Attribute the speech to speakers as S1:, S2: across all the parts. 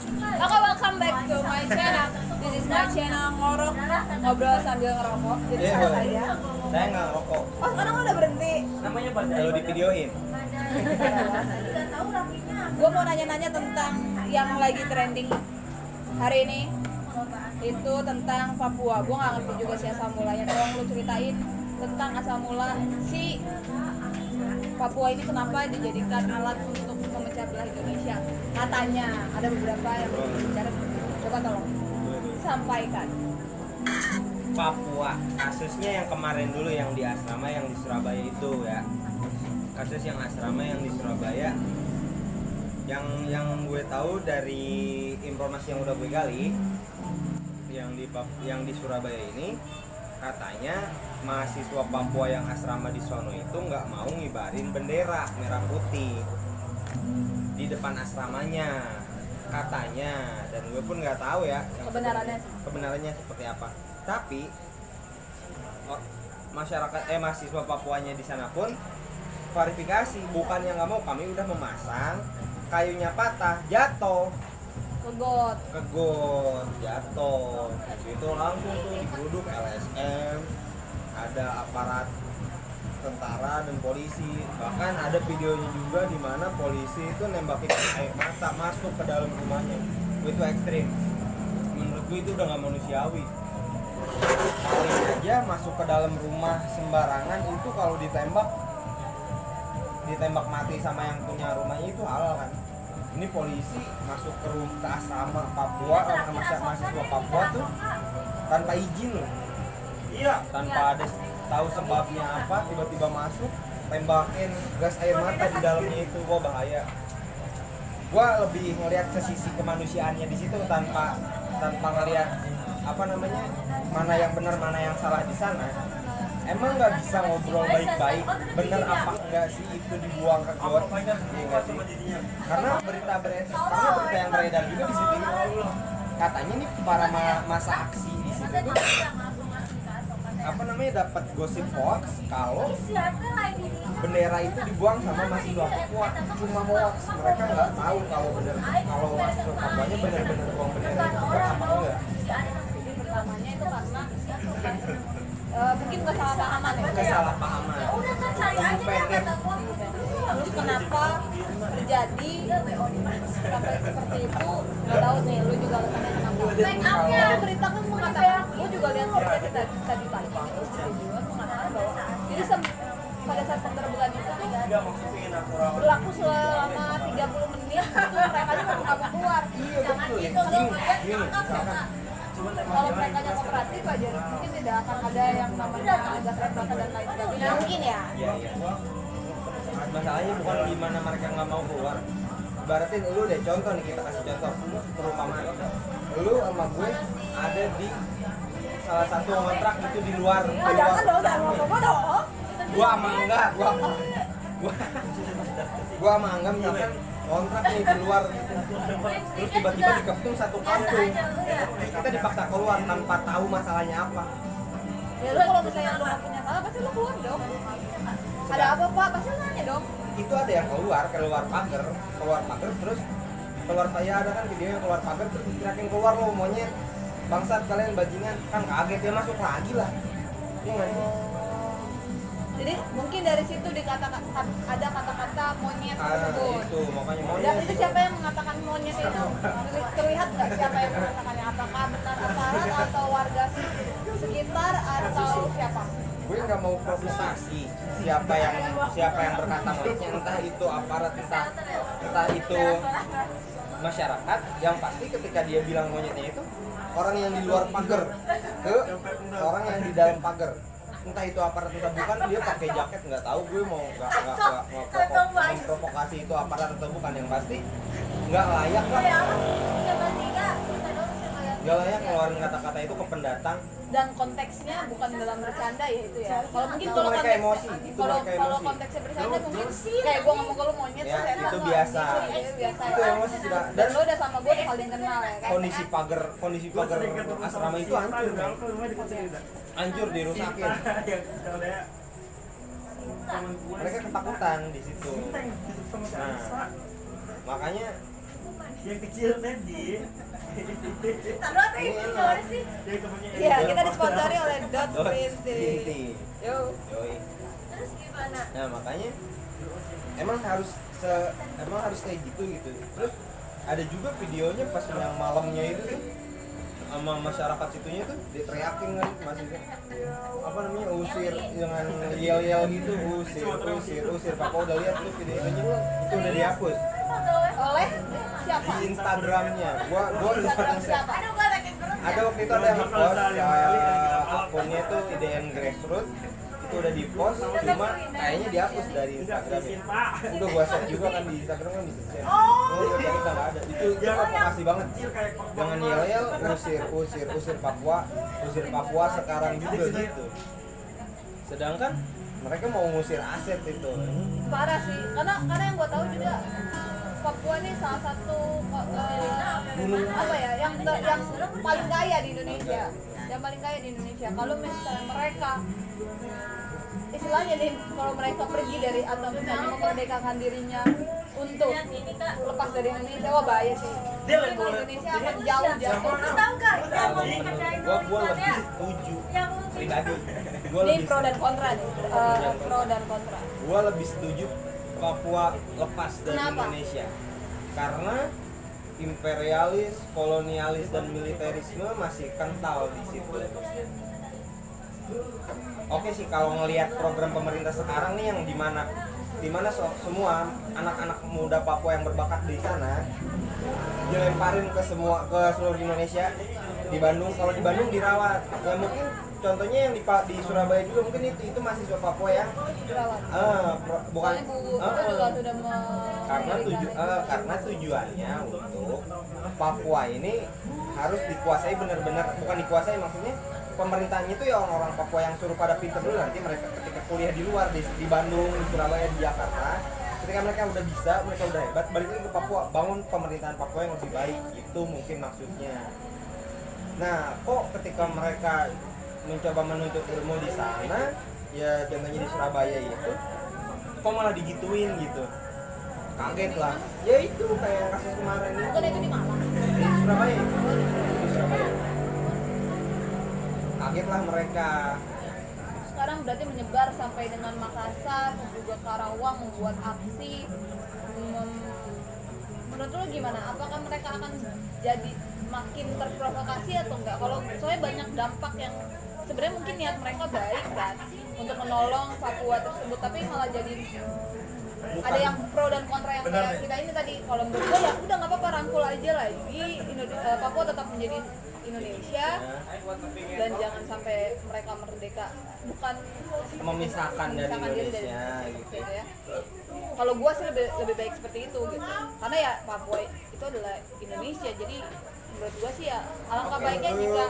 S1: Oke, welcome back to my channel. This is my channel ngorok, ngobrol sambil ngerokok. Jadi
S2: Iya,
S1: sama
S2: boleh.
S1: saya.
S2: Saya nggak ngerokok.
S1: Oh, sekarang udah berhenti.
S3: Namanya Badai.
S2: Kalau di videoin.
S1: Gue mau nanya-nanya tentang yang lagi trending hari ini. Itu tentang Papua. Gue nggak ngerti juga sih asal mulanya. Tolong lu ceritain tentang asal mula si Papua ini kenapa dijadikan alat untuk memecah belah Indonesia. Katanya ada beberapa yang berbicara. Coba tolong sampaikan.
S2: Papua. Kasusnya yang kemarin dulu yang di asrama yang di Surabaya itu ya. Kasus yang asrama yang di Surabaya. Yang gue tahu dari informasi yang udah gue gali, yang di Surabaya ini katanya mahasiswa Papua yang asrama di sono itu nggak mau ngibarin bendera merah putih di depan asramanya katanya, dan gue pun nggak tahu ya yang kebenarannya seperti apa. Tapi mahasiswa Papuanya di sana pun klarifikasi, bukannya nggak mau, kami udah memasang, kayunya patah, jatuh,
S1: Kegot.
S2: jatuh. Itu langsung tuh digeruduk LSM, ada aparat tentara dan polisi. Bahkan ada videonya juga di mana polisi itu nembakin air mata masuk ke dalam rumahnya. Itu ekstrim. Menurut gue itu udah nggak manusiawi. Paling aja masuk ke dalam rumah sembarangan itu kalau ditembak mati sama yang punya rumahnya itu halal kan. Ini polisi masuk ke asrama Papua, mahasiswa Papua tuh tanpa izin loh. Iya, tanpa ada tahu sebabnya apa, tiba-tiba masuk, tembakin gas air mata di dalamnya itu, wah bahaya. Gua lebih ngelihat ke sisi kemanusiaannya di situ tanpa ngelihat apa namanya, mana yang benar mana yang salah di sana. Emang nggak bisa ngobrol baik-baik, bener apa enggak sih itu dibuang ke got? Iya nggak sih? Karena berita yang beredar juga di situ, katanya nih para masa aksi di situ tuh apa namanya dapat gosip hoax kalau bendera itu dibuang sama mahasiswa Papua, cuma hoax. Mereka nggak tahu kalau mahasiswa Papuanya benar-benar buang bendera itu buat apa enggak.
S1: Jadi pertamanya itu karena mungkin kesalahpahaman ya.
S2: Kesalahpahaman. Pendek.
S1: Terus kenapa terjadi sampai seperti itu? Nggak tahu nih, lu juga tanya kenapa. Ada berita kan mengatakan, lu juga lihat berita tadi pagi itu video mengatakan bahwa jadi pada saat penggerbekan itu berlaku selama 30 menit itu mereka juga nggak mau keluar.
S2: Iya betul. Gini, misalkan
S1: Kalau mereka yang kooperatif aja mungkin tidak akan ada yang namanya gas air mata dan lain sebagainya. Mungkin ya.
S2: Iya. Masalahnya bukan gimana mereka nggak mau keluar. Baratin lu deh, contoh nih, kita kasih contoh perumpamaan. Lu sama gue ada di salah satu kontrak itu di luar.
S1: Jangan dong.
S2: Gua sama enggak, gua sama Angga misalkan kontrak nih di luar, terus tiba-tiba dikepung satu kampung, kita dipaksa keluar tanpa tahu masalahnya apa.
S1: Ya lu kalau misalnya lu nggak punya salah pasti lu keluar dong. Ada apa pak? Pasti lu nanya dong.
S2: Itu ada yang keluar pagar terus keluar, ya ada kan video yang keluar pagar terus teriakin, keluar lo monyet, bangsat kalian bajingan, kan kaget dia masuk lagi lah. Iya nggak sih?
S1: Jadi mungkin dari situ dikatakan ada kata-kata monyet tersebut.
S2: Itu makanya monyet.
S1: Dan itu siapa yang mengatakan monyet itu? Terlihat nggak siapa yang mengatakannya? Apakah benar aparat atau warga sekitar atau siapa?
S2: Gue nggak mau provokasi siapa yang berkata monyetnya, entah itu aparat, entah itu masyarakat. Yang pasti ketika dia bilang monyetnya itu orang yang di luar pagar ke orang yang di dalam pagar, entah itu aparat atau bukan, dia pakai jaket, nggak tahu gue mau memprovokasi itu aparat atau bukan. Yang pasti nggak layak lah, nggak layak ngeluarin kata-kata itu ke pendatang.
S1: Dan konteksnya bukan dalam bercanda ya itu ya. Kalau mungkin
S2: Itu
S1: kalau
S2: mereka
S1: konteks,
S2: emosi,
S1: kalau konteksnya bercanda mungkin kayak gue ngomong ke lu monyet
S2: Ya,
S1: terus enak
S2: itu
S1: lah.
S2: biasa.
S1: Biasa
S2: Itu
S1: ya.
S2: emosi sudah.
S1: Dan lu udah sama gue udah saling kenal ya kan.
S2: Kondisi pagar asrama itu hancur, hancur dirusakin. Mereka ketakutan di situ. Nah, makanya
S3: Yang kecil tadi.
S4: Taruh tuh itu gimana sih?
S3: Yang temennya
S1: Iya, kita disponsori oleh Dot Printing.
S2: Inti.
S1: Yo.
S2: Yoi.
S4: Terus gimana?
S2: Nah makanya emang harus kayak gitu. Terus ada juga videonya pas yang malamnya itu tuh sama masyarakat situnya tuh diteriakin kan maksudnya apa namanya usir dengan yel gitu usir Papa udah lihat tuh videonya itu udah dihapus
S1: Oleh siapa?
S2: di Instagramnya gua
S1: Instagram siapa?
S4: Aduh, gua lagi perut.
S2: ada waktu itu ada yang nge-post akunnya itu IDN Grassroots itu udah di post cuma kayaknya dihapus dari Instagramnya udah gua share juga kan di Instagram kan bisa share gua cari udah nggak ada itu provokasi banget jangan yel usir Papua sekarang juga gitu sedangkan mereka mau ngusir aset itu
S1: Parah sih, karena yang gue tahu juga Papua ini salah satu apa ya yang paling kaya di Indonesia, Kalau misalnya mereka istilahnya nih, kalau mereka pergi dari atau misalnya memerdekakan dirinya untuk lepas dari Indonesia, wah bahaya sih. Indonesia akan jauh.
S4: Lu tahu gak?
S2: gua lebih setuju pribadi
S1: Ini pro dan kontra nih, pro dan kontra.
S2: Gua lebih setuju Papua lepas dari
S1: Kenapa?
S2: Indonesia karena imperialis, kolonialis dan militerisme masih kental di situ. Oke sih kalau ngelihat program pemerintah sekarang nih yang dimana semua anak-anak muda Papua yang berbakat di sana dilemparin ke seluruh Indonesia. Di Bandung, kalau di Bandung dirawat ya mungkin contohnya yang di Surabaya juga mungkin itu mahasiswa Papua yang
S1: Dirawat.
S2: bukan
S1: Soalnya Bu itu juga sudah
S2: karena tujuannya untuk Papua ini harus dikuasai benar-benar, bukan dikuasai maksudnya pemerintahnya itu ya orang-orang Papua yang suruh pada pinter dulu, nanti mereka ketika kuliah di luar di Bandung, di Surabaya, di Jakarta, ketika mereka udah bisa, mereka udah hebat, balik lagi ke Papua, bangun pemerintahan Papua yang lebih baik, itu mungkin maksudnya. Nah, kok ketika mereka mencoba menuntut ilmu di sana, ya contohnya di Surabaya itu, kok malah digituin gitu, kaget lah. Ya itu kayak kasus kemarin itu.
S1: Bukan itu di Malang.
S2: Di Surabaya. Di Surabaya. Kaget lah mereka.
S1: Sekarang berarti menyebar sampai dengan Makassar, juga Karawang, membuat aksi. Menurut lo gimana? Apakah mereka akan jadi makin terprovokasi atau enggak? Kalau soalnya banyak dampak yang sebenarnya mungkin niat mereka baik kan untuk menolong Papua tersebut, tapi malah jadi ada yang pro dan kontra yang kayak kita ini tadi. Kalau menurut gue ya udah nggak apa-apa, rangkul aja lagi Papua tetap menjadi Indonesia dan jangan sampai mereka merdeka, bukan
S2: memisahkan dari
S1: memisahkan
S2: Indonesia gitu.
S1: ya. Kalau gue sih lebih baik seperti itu gitu, karena ya Papua itu adalah Indonesia, jadi menurut gue sih ya alangkah baiknya jika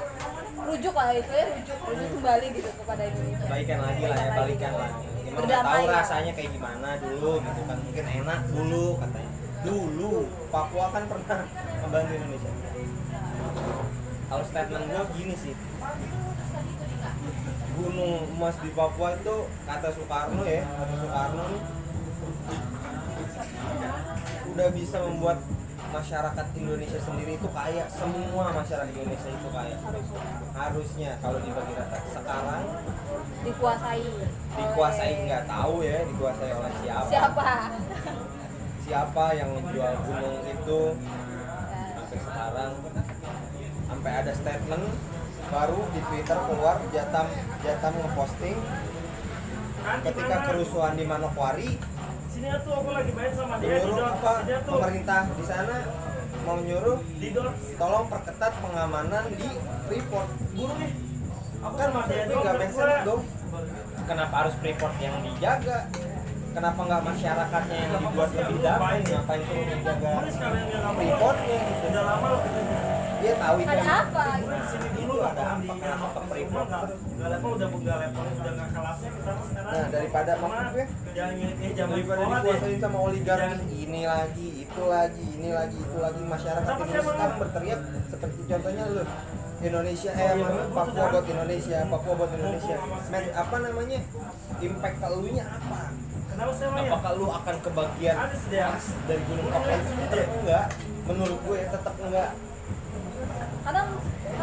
S1: rujuk lah itu ya, rujuk kembali gitu kepada Indonesia.
S2: Balikan lagi lah ya, balikan lah. Emang nggak
S1: Berdamai
S2: tahu
S1: lah.
S2: rasanya kayak gimana dulu gitu kan, mungkin enak dulu katanya. Dulu Papua kan pernah membantu Indonesia. Kalau statement gue gini sih, gunung emas di Papua itu kata Soekarno nih udah bisa membuat masyarakat Indonesia sendiri itu kaya. Semua masyarakat Indonesia itu kaya harusnya kalau dibagi rata. Sekarang dikuasai nggak tahu ya dikuasai oleh siapa yang menjual gunung itu. Sampai sekarang sampai ada statement baru di Twitter keluar, Jatam ngeposting ketika kerusuhan di Manokwari,
S3: sini tuh aku lagi main sama dia di
S2: menyuruh
S3: dot.
S2: apa
S3: Sini tuh
S2: pemerintah di sana mau nyuruh
S3: di dot.
S2: tolong perketat pengamanan di Freeport.
S3: Guru nih. Aku
S2: Kan
S3: sama dia
S2: tapi nggak make sense dong.
S3: gue.
S2: Kenapa harus Freeport yang dijaga? Kenapa nggak masyarakatnya yang dibuat lebih damai? Ngapain suruh menjaga
S3: Guru sekalian dia ngomong.
S2: Freeportnya gitu?
S3: Udah lama loh kita.
S2: Dia tahu itu.
S1: Ada apa?
S3: Guru di sini dulu
S2: Itu ada apa?
S3: di
S2: Kenapa ke Freeport?
S3: Enggak level udah enggak kelasnya kita sekarang.
S2: Nah daripada
S3: Karena
S2: maksudnya
S3: jangan zaman
S2: daripada
S3: sekolah deh.
S2: dikuasain sama oligarki ini lagi itu lagi masyarakat
S3: Kenapa
S2: Indonesia
S3: sih,
S2: sekarang berteriak seperti contohnya lu Indonesia Papua buat Indonesia men apa namanya impact ke elunya apa
S3: Kenapa sih emang ya?
S2: apakah lu akan kebagian
S3: Ada sih dia.
S2: dari gunung Papua itu enggak menurut gue tetap enggak.
S1: kadang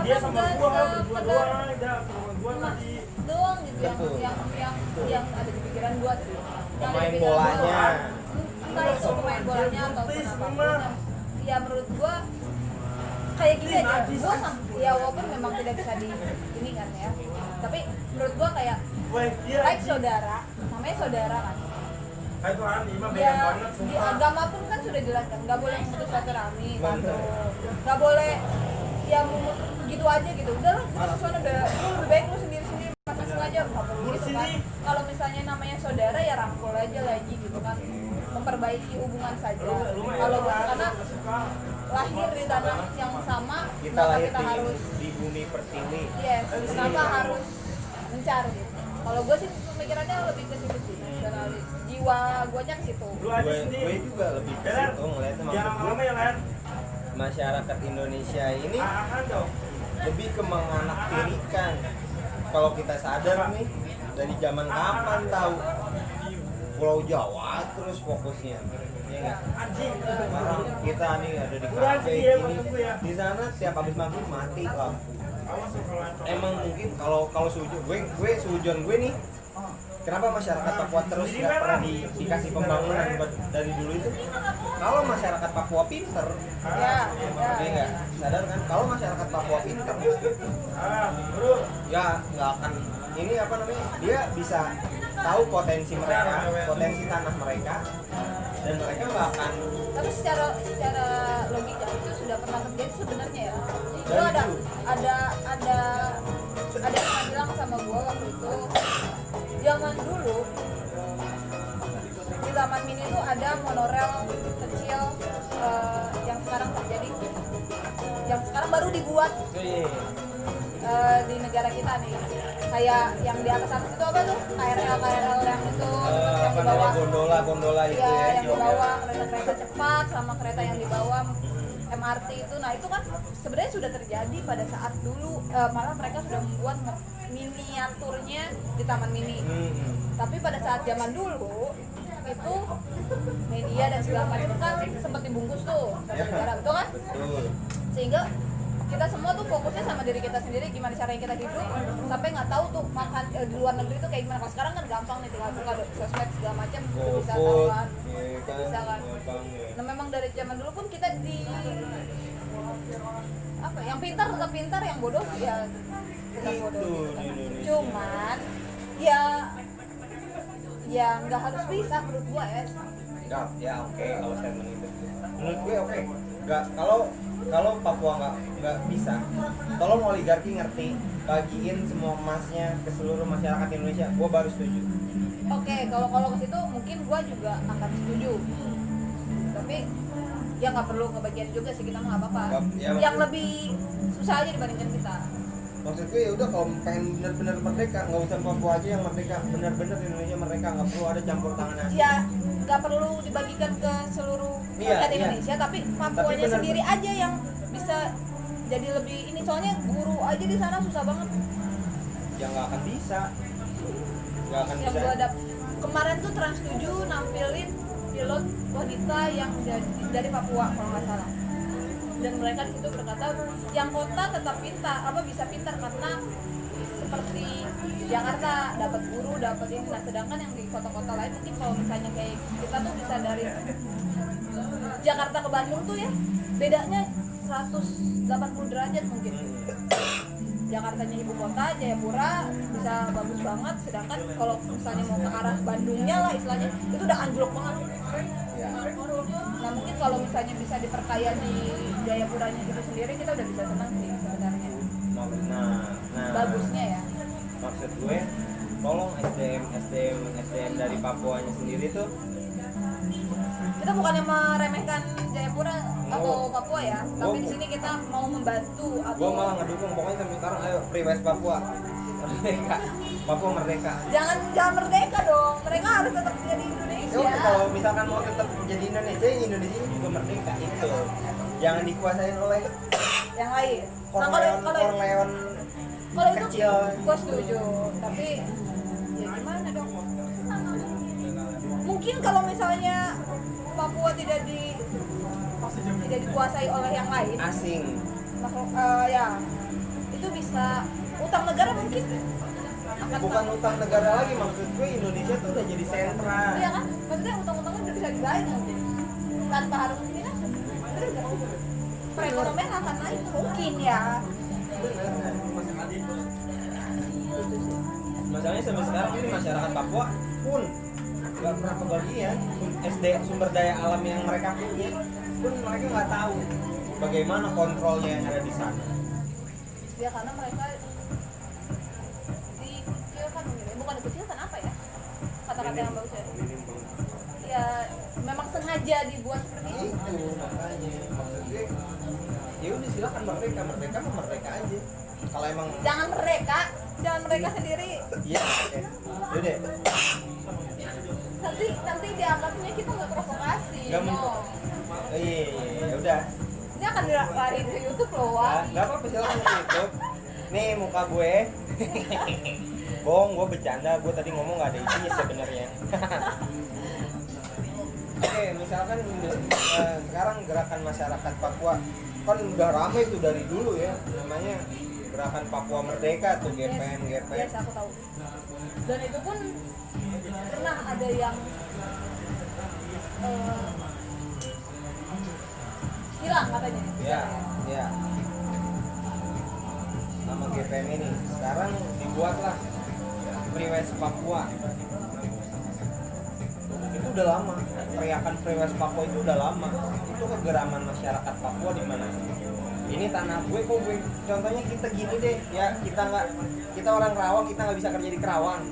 S3: Dia sama
S1: nggak
S3: gua berdua
S1: sekedar
S3: doang aja sama gua tadi.
S1: doang gitu
S2: Betul.
S1: yang ada di pikiran gua tuh. Yang ada di
S2: Pemain
S1: pikiran gua,
S2: bolanya.
S1: entah itu pemain bolanya atau
S3: Please,
S1: apapun
S3: Mama.
S1: ya menurut gua kayak gini aja
S3: Najis.
S1: gua ya walaupun memang tidak bisa di ini kan ya tapi menurut gua kayak
S3: Weh, dia
S1: like saudara namanya saudara kan
S3: kayak itu Andi mah beda
S1: ya
S3: banget
S1: di
S3: sumpah.
S1: agama pun kan sudah jelas kan nggak boleh memutus silaturahmi
S2: Bener.
S1: satu nggak boleh ya gitu aja gitu udahlah kita sesuatu udah lu lebih baik lu sendiri sendiri masing-masing aja nggak perlu
S3: Lu
S1: gitu
S3: sini.
S1: kan kalau misalnya namanya saudara ya rangkul aja lagi gitu kan memperbaiki hubungan saja
S3: Lu mah
S1: kalau
S3: ya,
S1: karena
S3: lu suka.
S1: lahir di tanah yang sama
S2: Kita
S1: kenapa
S2: lahir
S1: kita
S2: di,
S1: harus
S2: di bumi pertiwi.
S1: yes kenapa harus mencari gitu kalau gue sih pemikirannya lebih ke situ sih dari jiwa gue nya ke situ
S3: Lu aja
S2: Gue
S3: sendiri.
S2: juga lebih ke
S3: Ler,
S2: situ ngeliatnya
S3: jangan
S2: maksud gue
S3: lama-lama ya, Ler.
S2: masyarakat Indonesia ini
S3: Ahan dong.
S2: lebih ke menganaktirikan. Kalau kita sadar nih dari zaman kapan tahu Pulau Jawa terus fokusnya, ya nggak?
S3: Anjing.
S2: Orang kita nih ada di
S3: Udah,
S2: kafe
S3: sih, ya,
S2: ini,
S3: maksud gue ya.
S2: di sana tiap habis maghrib mati lampu.
S3: Awas lu kalau anjing.
S2: Emang mungkin kalau sujon gue sujon gue nih, kenapa masyarakat Papua terus nggak pernah dikasih pembangunan dari dulu itu? Kalau masyarakat Papua pinter,
S1: ya
S2: dia nggak sadar kan? Kalau masyarakat Papua pinter,
S3: Ah, bro.
S2: ya nggak akan ini apa namanya? Dia bisa tahu potensi mereka, potensi tanah mereka, dan mereka nggak akan
S1: tapi secara logika itu sudah pernah terjadi sebenarnya ya itu
S2: Dan
S1: ada
S2: itu.
S1: ada yang bilang sama gua waktu itu zaman dulu di Taman Mini itu ada monorel kecil yang sekarang terjadi yang sekarang baru dibuat di negara kita nih kayak yang di atas itu apa tuh KRL yang itu yang
S2: apa
S1: di
S2: namanya
S1: bawah
S2: gondola itu
S1: ya,
S2: ya,
S1: yang di bawah kereta cepat sama kereta yang di bawah MRT itu, nah itu kan sebenarnya sudah terjadi pada saat dulu malah mereka sudah membuat miniaturnya di Taman Mini. Tapi pada saat zaman dulu itu media dan segala macam kan sempat dibungkus tuh sama negara, betul kan?
S2: Betul.
S1: Sehingga kita semua tuh fokusnya sama diri kita sendiri gimana caranya kita hidup sampai nggak tahu tuh makan di luar negeri tuh kayak gimana. Kalau sekarang kan gampang nih tinggal buka sosmed segala macam bisa tahu
S2: GoFood,
S1: kan
S2: ya
S1: bisa kan.
S2: gampang ya.
S1: Nah memang dari zaman dulu pun kita di apa yang pintar tetap pintar yang bodoh ya tetap bodoh
S2: Itu
S1: gitu
S2: di
S1: kan.
S2: Indonesia.
S1: Cuman ya nggak harus bisa menurut gua ya.
S2: Ya oke kalau statement itu. Menurut gue oke. Nggak kalau Papua nggak bisa, tolong oligarki ngerti bagiin semua emasnya ke seluruh masyarakat Indonesia. Gue baru setuju.
S1: Oke, kalau ke situ mungkin gua juga akan setuju. Tapi ya nggak perlu ngebagian juga sih kita mah nggak apa-apa.
S2: Ya,
S1: Yang lebih susah aja dibandingkan kita.
S2: Maksud gue ya udah kalau pengen benar-benar merdeka, nggak usah Papua aja yang merdeka, benar-benar Indonesia merdeka, nggak perlu ada campur tangan asing.
S1: Ya nggak perlu dibagikan ke seluruh
S2: Iya,
S1: rakyat
S2: iya.
S1: Indonesia, tapi Papuanya
S2: benar-
S1: sendiri aja yang bisa jadi lebih ini. Soalnya guru aja di sana susah banget.
S2: Ya nggak akan bisa, nggak akan
S1: Yang
S2: bisa.
S1: gua ada kemarin tuh Trans 7 nampilin pilot wanita yang dari Papua kalau nggak salah. Dan mereka di situ berkata yang kota tetap pintar, bisa pintar karena seperti Jakarta dapat guru, dapat ini. Nah, sedangkan yang di kota-kota lain mungkin kalau misalnya kayak kita tuh bisa dari Jakarta ke Bandung tuh ya bedanya 180 derajat mungkin. Jakartanya ibu kota, Jayapura bisa bagus banget, sedangkan kalau misalnya mau ke arah Bandungnya lah istilahnya itu udah anjlok banget.
S2: Ya.
S1: Nah mungkin kalau misalnya bisa diperkaya di Jayapuranya gitu sendiri kita udah bisa senang sih sebenarnya.
S2: Nah,
S1: Bagusnya ya.
S2: maksud gue, tolong SDM dari Papuanya sendiri tuh.
S1: Kita bukannya meremehkan Jayapura atau
S2: Oh.
S1: Papua ya, tapi di sini kita mau membantu atau
S2: Gue malah ngedukung, pokoknya sampai sekarang ayo Free West Papua merdeka, Papua merdeka.
S1: jangan merdeka dong, mereka harus tetap jadi
S2: Ya
S1: Indonesia.
S2: udah, kalau misalkan mau tetap jadi Indonesia, ya Indonesia ini juga merdeka itu. Jangan dikuasain oleh
S1: Yang lain. Nah
S2: Corleone
S1: kalau itu
S2: kecil.
S1: gue setuju, tapi ya gimana dong? Mungkin kalau misalnya Papua tidak di tidak dikuasai oleh yang lain,
S2: asing.
S1: ya itu bisa utang negara mungkin akan
S2: Bukan utang negara lagi, maksud gue Indonesia tuh udah jadi sentra.
S1: iya kan, maksudnya utang-utangnya udah bisa dibayar mungkin tanpa harus ini kan, bener gak sih? Perekonomian akan naik mungkin ya. Gitu sih.
S2: Masalahnya sampai sekarang ini masyarakat Papua pun nggak pernah kebagian sumber daya alam yang mereka punya, pun mereka nggak tahu bagaimana kontrolnya yang ada di sana.
S1: Ya karena mereka dikucilkan mungkin ya. Bukan dikucilkan apa ya kata-kata yang bagus ya, ya memang sengaja dibuat seperti itu.
S2: Itu makanya maksud gue ya udah silakan merdeka mah merdeka aja kalau emang
S1: Jangan mereka sendiri,
S2: iya udah
S1: nanti dianggapnya kita nggak provokasi.
S2: nggak
S1: No.
S2: iya udah
S1: Ini akan dilariin ke YouTube loh, Wak.
S2: nggak apa-apa silakan ke YouTube. Nih muka gue bohong, gue bercanda, gue tadi ngomong nggak ada isinya sebenarnya. Oke, misalkan sekarang gerakan masyarakat Papua kan udah ramai tuh dari dulu ya, namanya Gerakan Papua Merdeka tuh, GPM.
S1: Yes, aku tahu. Dan itu pun pernah ada yang hilang katanya.
S2: Ya. Nama GPM ini sekarang dibuatlah Free West Papua. Itu udah lama, teriakan Free West Papua itu udah lama. Itu kegeraman masyarakat Papua di mana ini tanah gue kok gue. Contohnya kita gini deh, ya kita orang Kerawang, kita nggak bisa kerja di Kerawang.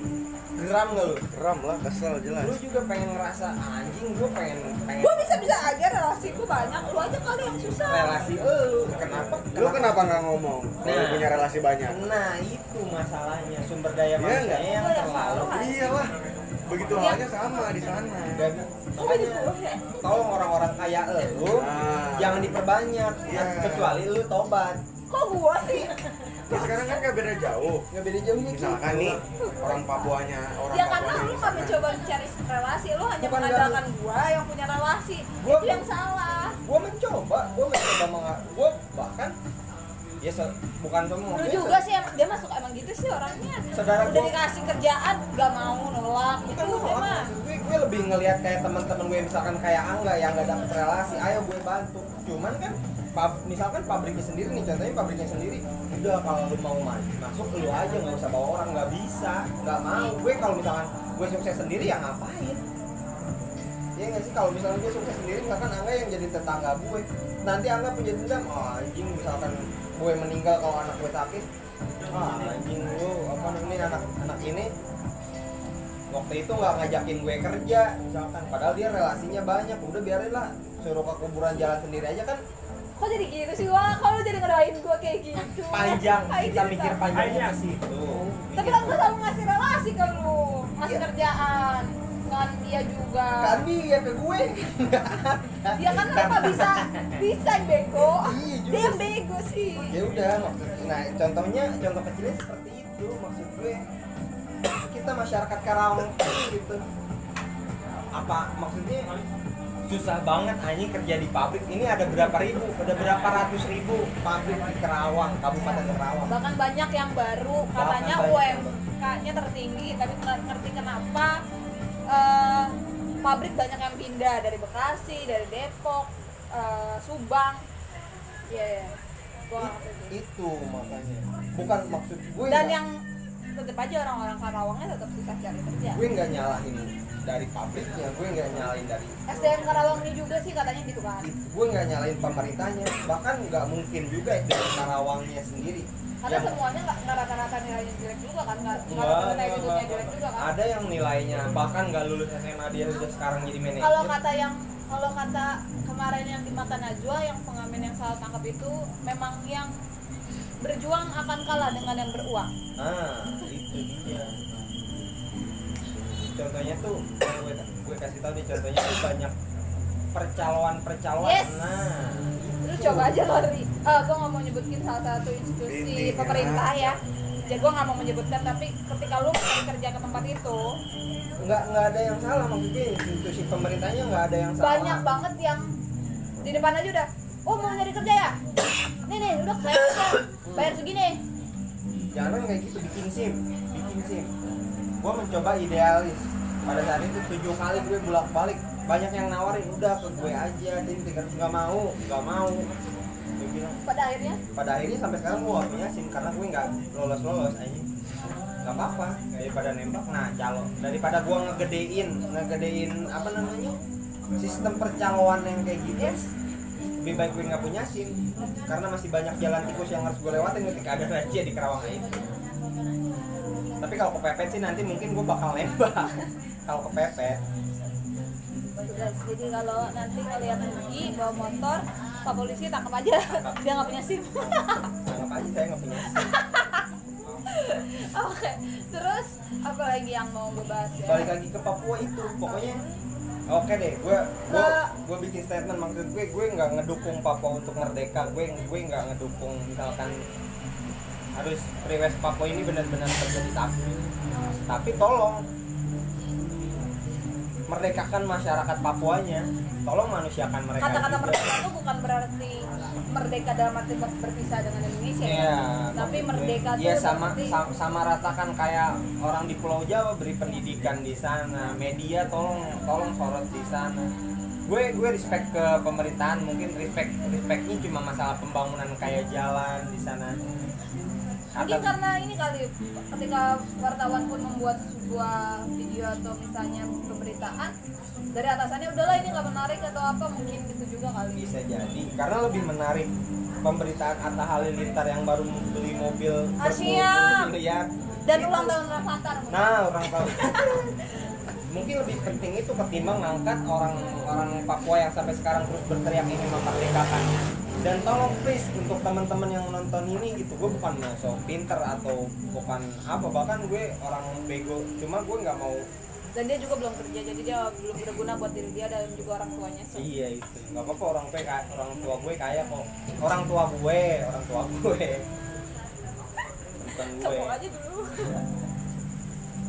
S2: Geram gak lu?
S5: Geram lah, kesel jelas.
S2: Lu juga pengen ngerasa anjing, gue pengen
S1: Gue bisa aja relasiku banyak, lu aja kali yang susah.
S2: relasi lu. Kenapa?
S5: Lu kenapa nggak ngomong? Kalau
S2: Nah.
S5: punya relasi banyak.
S2: Nah itu masalahnya, sumber daya
S5: Iya
S2: manusianya
S5: nggak?
S2: yang
S1: Itu yang
S2: terlalu.
S1: salah.
S5: Iyalah. Begitu
S1: Iya.
S5: halnya sama di sana.
S2: Dan makanya tolong orang-orang kaya lu
S5: Nah.
S2: jangan diperbanyak,
S5: Iya.
S2: kecuali lu tobat.
S1: Kok gua sih?
S5: Nah, sekarang kan gak beda jauh.
S2: Nggak beda jauhnya
S5: Misalkan
S2: gitu.
S5: nih orang Papuanya, orang
S1: Ya karena
S5: Papuanya
S1: lu
S5: di
S1: nggak
S5: sana.
S1: mencoba mencari relasi, lu hanya
S2: Bukan
S1: mengandalkan gua yang punya relasi.
S2: Gua-
S1: Itu yang salah.
S2: Gue mencoba gue bahkan ya bukan semua.
S1: Lu juga sih emang dia masuk emang gitu sih orangnya.
S2: Saudara
S1: Udah
S2: gua-
S1: dikasih kerjaan gak mau nolak
S2: Bukan
S1: itu
S2: lu
S1: dia mah.
S2: gue lebih ngelihat kayak teman-teman gue misalkan kayak Angga yang nggak dapet relasi, ayo gue bantu. Cuman kan misalkan pabriknya sendiri nih, contohnya pabriknya sendiri, udah kalau lu mau masuk lu aja, nggak usah bawa orang, nggak bisa, nggak mau. Gue kalau misalkan gue sukses sendiri ya ngapain? Ya nggak sih, kalau misalnya gue sukses sendiri, misalkan Angga yang jadi tetangga gue, nanti Angga punya dendam, anjing misalkan gue meninggal kalau anak gue sakit, anjing lu apa namanya anak ini waktu itu nggak ngajakin gue kerja misalkan, padahal dia relasinya banyak, udah biarin lah, suruh ke kuburan jalan sendiri aja kan.
S1: Kok jadi gitu sih Wah? Kalau jadi ngedoain gua kayak gitu.
S2: Panjang,
S1: Kayak
S2: kita
S1: gitu.
S2: mikir panjangnya ke situ.
S1: Tapi kan gua selalu ngasih relasi ke lu, ngasih
S2: Iya.
S1: kerjaan. Kan dia juga.
S2: Kan dia ke gue.
S1: Dia kan apa bisa bego.
S2: Iya juga.
S1: Dia yang bego sih.
S2: Ya udah, nah contoh kecilnya seperti itu maksud gue. Kita masyarakat Karawang gitu. Apa maksudnya susah banget anjing kerja di pabrik. Ini ada berapa ratus ribu pabrik di Karawang, Kabupaten Karawang.
S1: Bahkan banyak yang baru katanya
S2: Bahkan banyak.
S1: UMK-nya tertinggi, tapi nggak ngerti kenapa pabrik banyak yang pindah dari Bekasi, dari Depok, Subang. Iya. Gua nggak ngerti.
S2: Itu makanya. Bukan maksud gue.
S1: Dan yang tetap aja orang-orang Karawangnya tetap susah cari kerja.
S2: Gue nggak nyalahin dari pabriknya, gue nggak nyalahin dari
S1: SDM Karawang ini juga sih katanya gitu kan.
S2: gue nggak nyalahin pemerintahnya, bahkan nggak mungkin juga dari Karawangnya sendiri.
S1: Karena
S2: Yang-
S1: semuanya nggak rata-rata nilainya jelek juga kan, nggak
S2: Enggak,
S1: rata-rata hidupnya jelek juga kan.
S2: ada yang nilainya bahkan nggak lulus SMA dia udah sekarang jadi manajer.
S1: Kalau kata kemarin yang di Mata Najwa yang pengamen yang salah tangkap itu memang yang berjuang akan kalah dengan yang beruang.
S2: Nah itu dia. Contohnya tuh gue kasih tau nih, contohnya tuh banyak percaloan.
S1: Yes.
S2: Nah
S1: Lu coba aja lari. Gue nggak mau nyebutin salah satu institusi
S5: Intinya.
S1: pemerintah ya. Jadi gue nggak mau menyebutkan, tapi ketika lu mencari kerja ke tempat itu
S2: nggak ada yang salah, maksudnya institusi pemerintahnya nggak ada yang salah.
S1: banyak banget yang di depan aja udah, oh mau nyari kerja ya, nih udah saya kerja, bayar segini.
S2: Jangan kayak gitu, bikin sim. Gue mencoba idealis. Pada saat itu 7 kali gue bolak-balik, banyak yang nawarin udah ke gue aja, Tintin harus nggak mau. Gue bilang. Pada akhirnya sampai sekarang gue gak punya sim karena gue nggak lolos aja. Gak apa-apa daripada nembak. Nah daripada gue ngegedein apa namanya sistem percaloan yang kayak gitu. Lebih baik gue nggak punya SIM karena masih banyak jalan tikus yang harus gue lewatin ketika ada razia di Karawang itu. Tapi kalau kepepet sih nanti mungkin gue bakal nembak. Kalau kepepet.
S1: Jadi kalau nanti ngeliat Nugi bawa motor, Pak polisi tangkap aja. Dia nggak punya SIM.
S2: Anggap aja saya nggak punya SIM.
S1: Oke, terus apa lagi yang mau gue bahas ya?
S2: Balik lagi ke Papua itu, pokoknya oke deh, gue bikin statement, maksud gue nggak ngedukung Papua untuk merdeka, gue nggak ngedukung misalkan harus Free West Papua ini benar-benar terjadi tapi tolong merdekakan masyarakat Papuanya, tolong manusiakan mereka.
S1: Kata-kata
S2: juga.
S1: merdeka itu bukan berarti merdeka dalam arti berpisah dengan Indonesia
S2: Iya,
S1: ya. Tapi merdeka itu
S2: ya sama
S1: berarti
S2: sama ratakan kayak orang di Pulau Jawa, beri pendidikan di sana, media tolong sorot di sana. Gue respect ke pemerintahan, mungkin respectnya cuma masalah pembangunan kayak jalan di sana.
S1: mungkin karena ini kali ketika wartawan pun membuat sebuah video atau misalnya pemberitaan dari atasannya udahlah ini nggak menarik atau apa, mungkin gitu juga kali.
S2: Bisa jadi karena lebih menarik pemberitaan Atta Halilintar yang baru beli mobil
S1: Asia
S2: miliar
S1: dan ulang tahun Rafathar.
S2: Nah, orang tahu. Mungkin lebih penting itu ketimbang ngangkat orang Papua yang sampai sekarang terus berteriak ini memerdekakan. Dan tolong please untuk teman-teman yang nonton ini gitu, gue bukan sok pinter atau bukan apa, bahkan gue orang bego, cuma gue nggak mau.
S1: Dan dia juga belum kerja, jadi dia belum berguna buat diri dia dan juga orang tuanya. So.
S2: Iya itu, nggak apa-apa orang tua gue kaya kok. Orang tua gue. Bukan gue.
S1: Sombong aja dulu.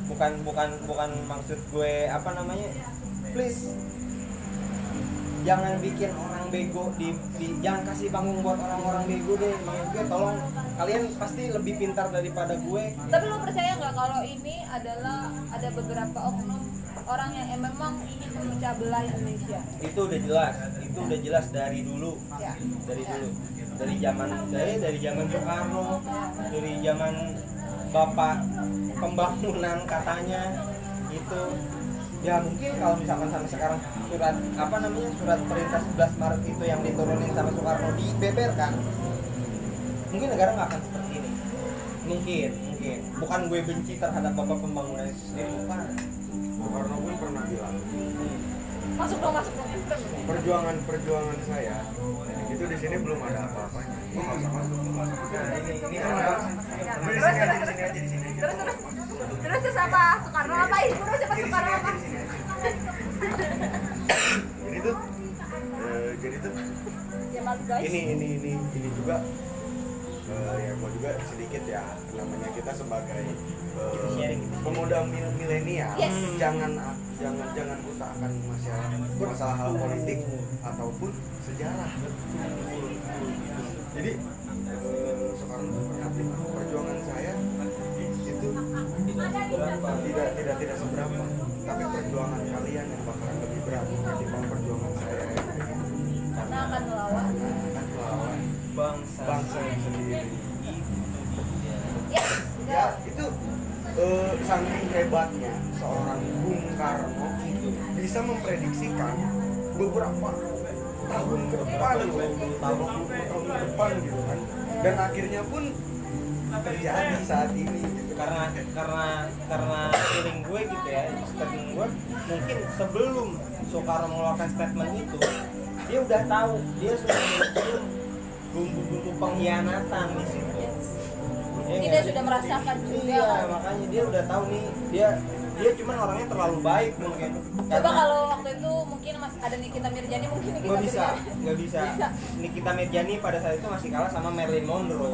S2: bukan maksud gue apa namanya, please jangan bikin orang bego jangan kasih panggung buat orang-orang bego deh. Maksud gue tolong, kalian pasti lebih pintar daripada gue.
S1: Tapi lo percaya nggak kalau ini adalah ada beberapa oknum orang yang memang ingin memecah belah Indonesia?
S2: Itu udah jelas dari dulu.
S1: Ya.
S2: Dari zaman Soekarno, dari zaman Bapak pembangunan katanya itu. Ya mungkin kalau misalkan sampai sekarang surat perintah 11 Maret itu yang diturunin sama Soekarno dibeberkan, mungkin negara nggak akan seperti ini. Mungkin bukan gue benci terhadap Bapak pembangunan itu sendiri, bukan.
S5: Soekarno pun pernah bilang
S1: Masuk dong.
S5: perjuangan saya itu di sini belum ada apa-apanya. Gua nggak usah masuk. Nah, ini kan ada.
S1: Terus apa? Soekarno apa? Terus apa Soekarno apa?
S5: Jadi tuh
S1: Ya malu guys.
S5: ini juga ya mau juga sedikit ya, namanya kita sebagai pemuda milenial,
S1: Yes.
S5: jangan usahakan masalah hal politik ataupun sejarah. Jadi Soekarno pernah bilang perjuangan saya itu tidak seberapa, tapi perjuangan kalian yang bakalan lebih berat ketimbang perjuangan saya,
S1: Karena akan melawan.
S2: Bangsa
S5: yang sendiri.
S1: Ya.
S5: Ya itu saking hebatnya seorang Bung Karno itu bisa memprediksikan beberapa tahun ke depan tahun ke depan gitu kan, dan akhirnya pun terjadi saat ini gitu.
S2: karena feeling gue gitu ya, statement gue mungkin sebelum Soekarno mengeluarkan statement itu dia udah tahu, dia sudah mencium bumbu-bumbu pengkhianatan di situ.
S1: Jadi dia sudah merasakan juga.
S2: Iya, makanya dia udah tahu nih, dia cuma orangnya terlalu baik mungkin.
S1: Coba kalau waktu itu mungkin masih ada Nikita Mirjani, mungkin Nikita
S2: nggak bisa. Nikita Mirjani pada saat itu masih kalah sama Marilyn Monroe.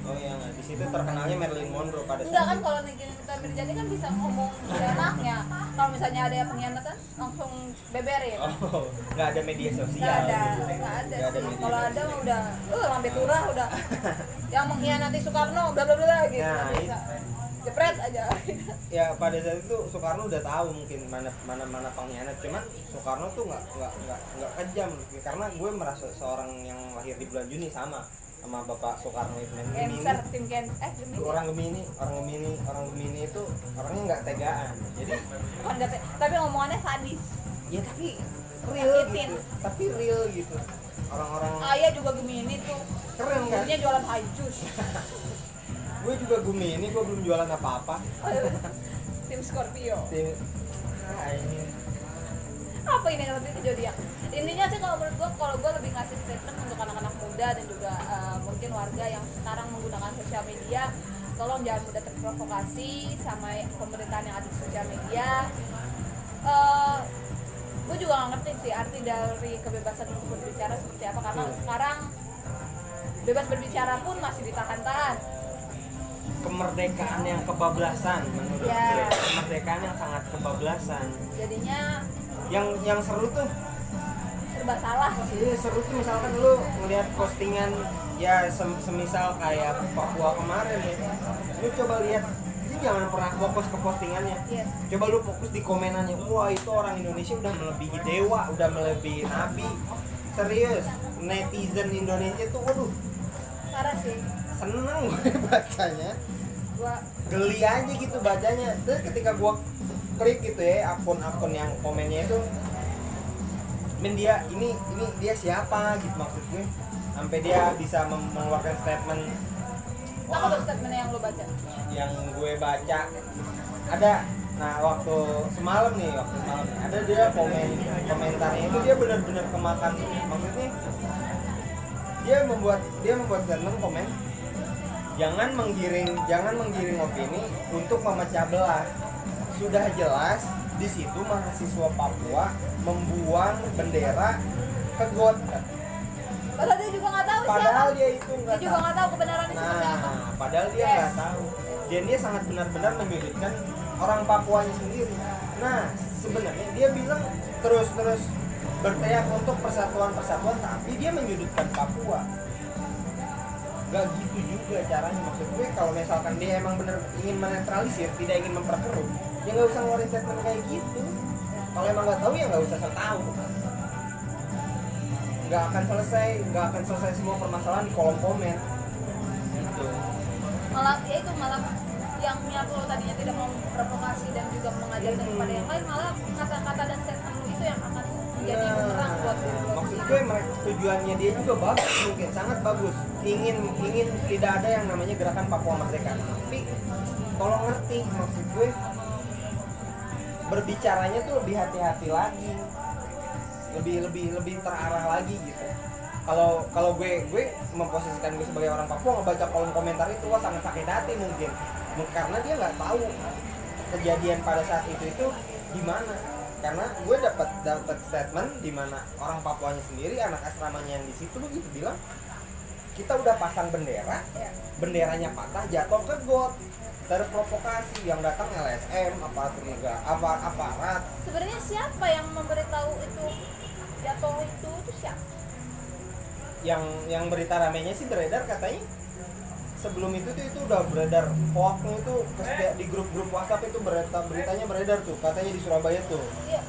S2: Oh iya, di situ terkenalnya Marilyn Monroe pada saat
S1: Enggak kan,
S2: itu.
S1: kalau Nikita Mirjani kan bisa ngomong seenaknya. Kalau misalnya ada yang pengkhianatan langsung beberin.
S2: Oh, nggak ada media sosial.
S1: Nggak ada
S2: Nggak ada
S1: sih.
S2: media
S1: Kalau ada
S2: sosial.
S1: mah udah, lambe turah udah. Yang mengkhianati Soekarno, bla bla bla gitu.
S2: Nah,
S1: Nggak bisa. Jepret aja.
S2: Ya pada saat itu Soekarno udah tahu mungkin mana pengkhianat, cuman Soekarno tuh nggak kejam karena gue merasa seorang yang lahir di bulan Juni sama Bapak Soekarno itu Gemini.
S1: Cancer, tim Cancer. Gemini.
S2: Orang Gemini itu orangnya nggak tegaan. Jadi
S1: Bukan nggak tapi ngomongannya sadis.
S2: ya tapi real
S1: Nyakitin.
S2: gitu. Tapi real gitu. Orang-orang
S1: Ayah juga Gemini tuh.
S2: keren kan?
S1: Punya jualan high juice.
S2: Gue juga Gemini, gue belum jualan apa-apa.
S1: Tim Scorpio.
S2: Ini
S1: Apa ini yang lebih ke zodiak? Intinya sih kalau menurut gue, kalau gue lebih ngasih statement untuk anak-anak muda dan juga mungkin warga yang sekarang menggunakan sosial media, tolong jangan mudah terprovokasi sama pemerintahan yang ada di sosial media. Gue juga gak ngerti sih arti dari kebebasan untuk berbicara seperti apa, karena sekarang bebas berbicara pun masih ditahan-tahan.
S2: kemerdekaan yang kebablasan menurut
S1: Ya.
S2: gue. Kemerdekaan yang sangat kebablasan.
S1: Jadinya
S2: Yang seru tuh
S1: serba salah.
S2: Iya seru tuh misalkan lu ngelihat postingan ya semisal kayak Papua kemarin ya. Lu coba lihat, lu jangan pernah fokus ke postingannya.
S1: Yes.
S2: Coba lu fokus di komenannya. Wah, itu orang Indonesia udah melebihi dewa, udah melebihi nabi. Serius, netizen Indonesia tuh waduh,
S1: Parah sih.
S2: seneng gue bacanya.
S1: Gue
S2: Geli aja gitu bacanya. Terus ketika gua klik gitu ya akun-akun yang komennya itu, men dia ini dia siapa gitu maksud gue, sampai dia bisa mengeluarkan statement.
S1: apa tuh statement yang lo baca?
S2: Yang gue baca ada, nah waktu semalam ada dia komentarnya itu dia benar-benar kemakan, maksudnya dia membuat statement komen, jangan menggiring opini untuk memecah belah. Sudah jelas di situ mahasiswa Papua membuang bendera ke got.
S1: Padahal dia juga nggak tahu
S2: Padahal
S1: siapa.
S2: dia itu
S1: Dia
S2: nggak
S1: juga nggak tahu kebenarannya seperti apa.
S2: Nah, padahal dia
S1: Yes.
S2: nggak tahu. Dan dia sangat benar-benar menyudutkan orang Papuanya sendiri. Nah, sebenarnya dia bilang terus berteriak untuk persatuan, tapi dia menyudutkan Papua. Gak gitu juga caranya. Maksud gue kalau misalkan dia emang bener ingin menetralisir, tidak ingin memperkeruh, ya nggak usah ngeluarin statement kayak gitu. Kalau emang nggak tahu ya nggak usah tahu. Nggak akan selesai semua permasalahan di kolom komen. Gitu.
S1: Malah yang niat lo tadinya tidak mau provokasi dan juga mengajarkan kepada yang lain, malah kata-kata dan statement lo itu yang akan menjadi bumerang buat lo.
S2: Maksud gue mereka tujuannya dia juga bagus, mungkin sangat bagus. Ingin tidak ada yang namanya gerakan Papua Merdeka. Tapi kalau ngerti maksud gue, berbicaranya tuh lebih hati-hati lagi, lebih terarah lagi gitu. Kalau gue memposisikan gue sebagai orang Papua, ngebaca kolom komentar itu wah sangat sakit hati mungkin karena dia nggak tahu kejadian pada saat itu gimana. Karena gue dapat statement di mana orang Papuanya sendiri, anak asramanya yang di situ begitu bilang, kita udah pasang bendera, benderanya patah jatuh ke got. Terprovokasi, yang datang LSM, aparat.
S1: Sebenarnya siapa yang memberitahu itu jatuh itu siapa?
S2: Yang berita ramenya sih beredar katanya sebelum itu udah beredar hoaxnya itu di grup WhatsApp itu beritanya beredar tuh katanya di Surabaya tuh.
S1: Iya.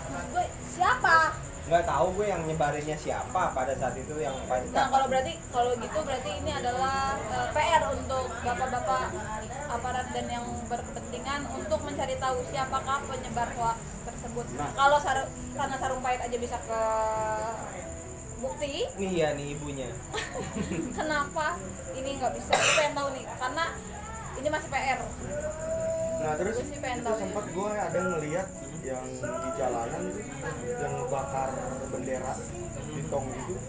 S1: Maksud gue siapa?
S2: Nggak tahu gue yang nyebarinnya siapa pada saat itu yang
S1: Nah kalau gitu berarti ini adalah PR untuk bapak-bapak aparat dan yang berkepentingan untuk mencari tahu siapakah penyebar hoax tersebut. Kalau karena Sarumpait aja bisa ke bukti,
S2: nih ya nih ibunya.
S1: kenapa ini nggak bisa? Gue pengen tahu nih, karena ini masih PR.
S5: Nah terus
S1: Gue sih pengen
S5: itu
S1: tahu
S5: sempat gue ada ngeliat yang di jalanan itu yang ngebakar bendera di tong itu tuh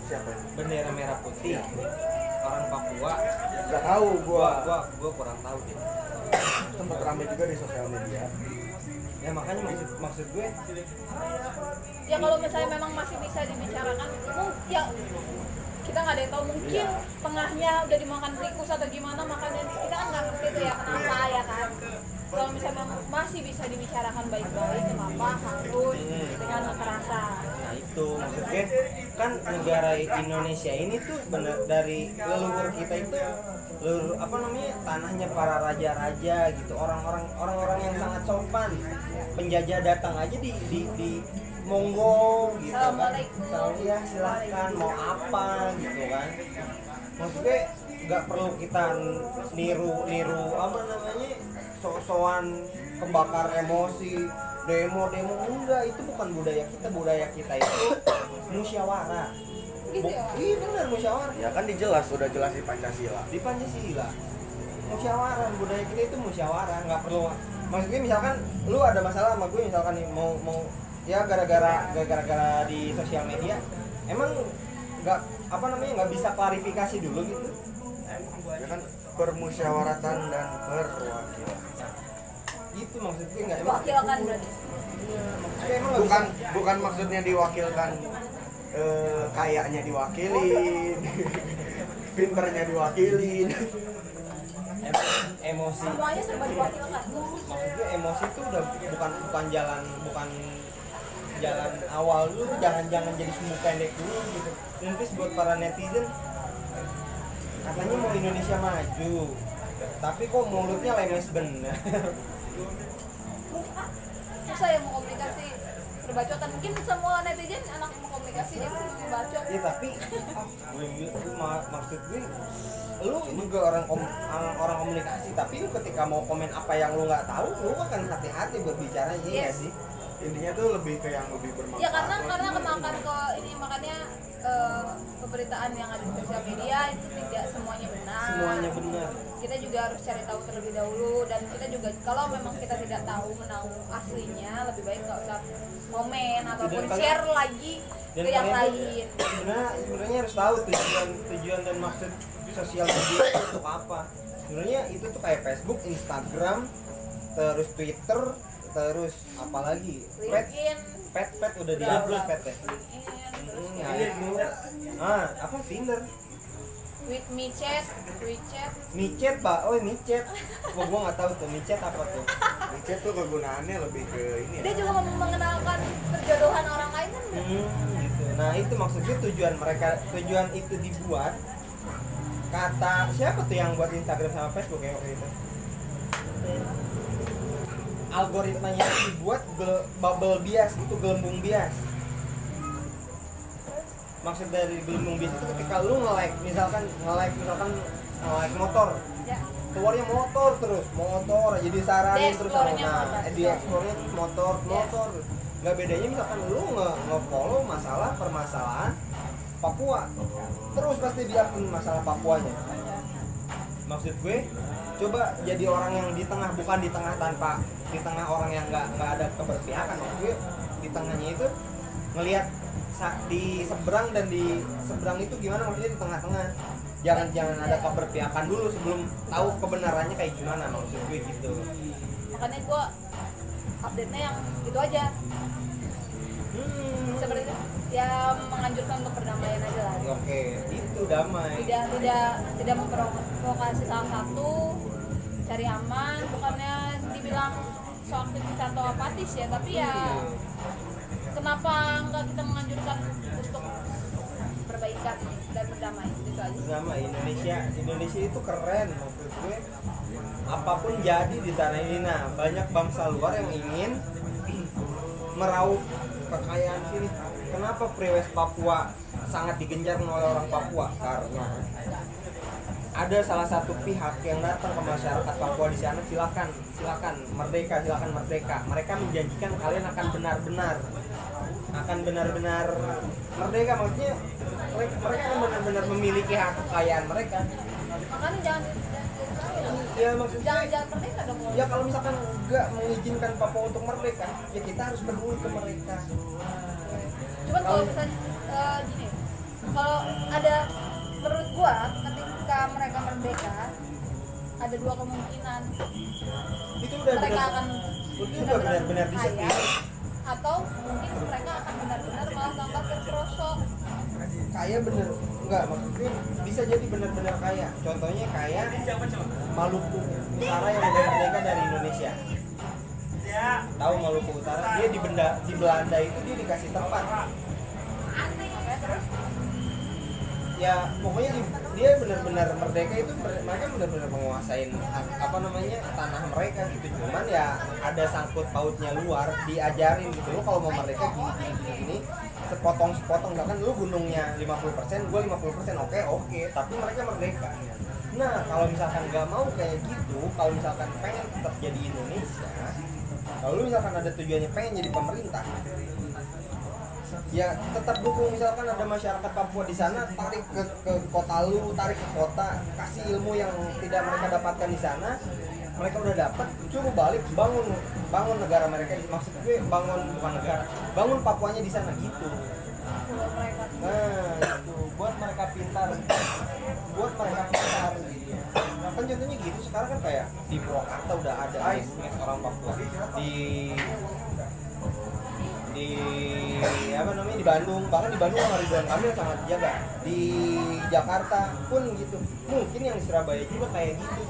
S5: siapa ini?
S2: Bendera merah putih orang Papua.
S5: Gak tahu gue
S2: Gua kurang tahu deh.
S5: sempat ramai juga di sosial media
S2: Ya makanya maksud gue
S1: Ya kalau misalnya memang masih bisa dibicarakan, ya kita nggak ada yang tahu, mungkin tengahnya udah dimakan tikus atau gimana, makanya kita kan nggak ngerti tuh ya kenapa ya kan. Kalau misalnya memang masih bisa dibicarakan baik-baik, kenapa harus dengan kekerasan?
S2: Nah itu maksudnya kan negara Indonesia ini tuh bener dari leluhur kita itu leluhur apa namanya tanahnya para raja-raja gitu, orang-orang yang sangat sopan. Penjajah datang aja di monggo gitu kan.
S1: Assalamualaikum.
S2: Ya silahkan mau apa gitu kan. Maksudnya nggak perlu kita niru apa namanya sok-sokan pembakar emosi, demo enggak, itu bukan budaya kita itu musyawarah.
S1: Gitu ya?
S2: Iya benar musyawarah.
S5: Ya kan udah jelas di Pancasila.
S2: Di Pancasila musyawarah, budaya kita itu musyawarah, nggak perlu. Maksudnya misalkan lu ada masalah sama gue misalkan nih mau ya gara-gara di sosial media emang nggak bisa klarifikasi dulu gitu.
S5: Ya kan permusyawaratan dan perwakilan.
S2: Gitu maksudnya nggak
S1: Wakilkan berarti.
S2: maksudnya emang nggak bisa.
S5: Bukan maksudnya diwakilkan kayaknya diwakilin, pinternya diwakilin.
S2: Emosi
S1: Semuanya serba diwakilkan.
S2: maksudnya emosi itu udah bukan jalan awal dulu, jangan jadi sumbu pendek dulu gitu. Nanti buat para netizen katanya mau Indonesia maju tapi kok mulutnya lemes bener.
S1: Susah ya mau komunikasi berbacotan, mungkin semua netizen anak mau komunikasi dia mau bacot.
S2: Ya tapi maksud gue lu juga orang komunikasi, tapi lu ketika mau komen apa yang lu nggak tahu lu akan hati-hati berbicara. Iya
S1: Yes.
S2: sih.
S5: Intinya tuh lebih ke yang lebih bermanfaat.
S1: Ya karena kemakan ke ini, makanya pemberitaan yang ada di sosial media itu tidak semuanya benar. Kita juga harus cari tahu terlebih dahulu, dan kita juga kalau memang kita tidak tahu aslinya, lebih baik nggak usah komen ataupun
S2: Dan
S1: share lagi
S2: dan
S1: ke yang
S2: kalian
S1: lain.
S2: sebenarnya harus tahu tujuan dan maksud sosial media itu untuk apa. Sebenarnya itu tuh kayak Facebook, Instagram, terus Twitter, terus apalagi
S1: LinkedIn,
S2: pet udah dihapus pet ya.
S1: terus
S2: Ya itu. Apa Tinder?
S1: with WeChat,
S2: Micet pak, micet. Gua nggak tahu tuh micet apa tuh.
S5: Micet tuh kegunaannya lebih ke ini
S1: dia
S5: ya.
S1: juga mengenalkan perjodohan orang lain kan.
S2: Gitu. Nah itu maksudnya tujuan itu dibuat. Kata siapa tuh yang buat Instagram sama Facebook ya waktu itu? Algoritmanya dibuat bubble bias, itu gelembung bias. Maksud dari gelembung bias itu ketika lu misalkan motor,
S1: Ya.
S2: keluarnya motor aja disaranin terus sama
S1: Di-explore-nya motor.
S2: di explore-nya motor. Nggak bedanya misalkan lu nge-follow permasalahan Papua, terus pasti diakui masalah Papuanya. Maksud gue coba jadi orang yang di tengah, bukan di tengah orang yang nggak ada keberpihakan. Maksud gue di tengahnya itu ngelihat di seberang dan di seberang itu gimana, maksudnya di tengah-tengah. Jangan ada keberpihakan dulu sebelum tahu kebenarannya kayak gimana, maksud gue gitu.
S1: Makanya gue update-nya yang itu aja, seperti itu, ya menganjurkan untuk perdamaian aja lah.
S2: Oke, itu damai.
S1: Tidak memprovokasi salah satu, cari aman, bukannya dibilang so aktivis atau apatis ya, tapi ya kenapa enggak kita menganjurkan untuk perbaikan dan berdamai, gitu aja.
S2: Sama Indonesia itu keren, maksud gue apapun jadi di tanah ini. Nah banyak bangsa luar yang ingin meraup kekayaan sini. Kenapa Priwes Papua sangat digencar oleh orang Papua? Karena ada salah satu pihak yang datang ke masyarakat Papua di sana, silakan merdeka. Mereka menjanjikan kalian akan benar-benar merdeka, maksudnya mereka akan benar-benar memiliki hak kekayaan mereka.
S1: Makanya jangan
S2: Ya maksudnya
S1: merdeka dong.
S2: ya kalau misalkan nggak mengizinkan Papua untuk merdeka, ya kita harus peduli ke mereka.
S1: Cuman kalau misalnya gini, kalau ada, menurut gua ketika mereka merdeka ada dua kemungkinan.
S2: Itu udah
S1: Mereka akan
S2: benar-benar
S1: kaya,
S2: disepil.
S1: atau mungkin mereka akan benar-benar malah tambah terperosok.
S2: Kaya bener enggak, maksudnya bisa jadi benar-benar kaya. Contohnya kaya Maluku Utara yang udah merdeka dari Indonesia. Tahu Maluku Utara? Dia di Belanda itu dia dikasih tempat.
S1: Oke, terus
S2: Ya pokoknya dia benar-benar merdeka itu mereka benar-benar menguasain apa namanya tanah mereka gitu. Cuman ya ada sangkut pautnya luar, diajarin gitu. Lu kalau mau merdeka gini sepotong-sepotong, bahkan lu gunungnya 50%, gua 50%, oke, tapi mereka merdeka. Nah, kalau misalkan nggak mau kayak gitu, kalau misalkan pengen tetap jadi Indonesia, kalau lu misalkan ada tujuannya pengen jadi pemerintah, ya tetap dukung. Misalkan ada masyarakat Papua di sana, tarik ke kota lu, tarik ke kota, kasih ilmu yang tidak mereka dapatkan di sana. Mereka udah dapat, suruh balik, bangun negara mereka. Maksud gue bukan negara, bangun Papuanya di sana gitu.
S1: pulau mereka.
S2: Nah itu buat mereka pintar gitu. Nah kan contohnya gitu sekarang kan kayak di Purwakarta udah ada mes orang Papua, di apa namanya di Bandung, bahkan di Bandung sama Ridwan Kamil sangat dijaga. Di Jakarta pun gitu. Mungkin yang di Surabaya juga kayak gitu,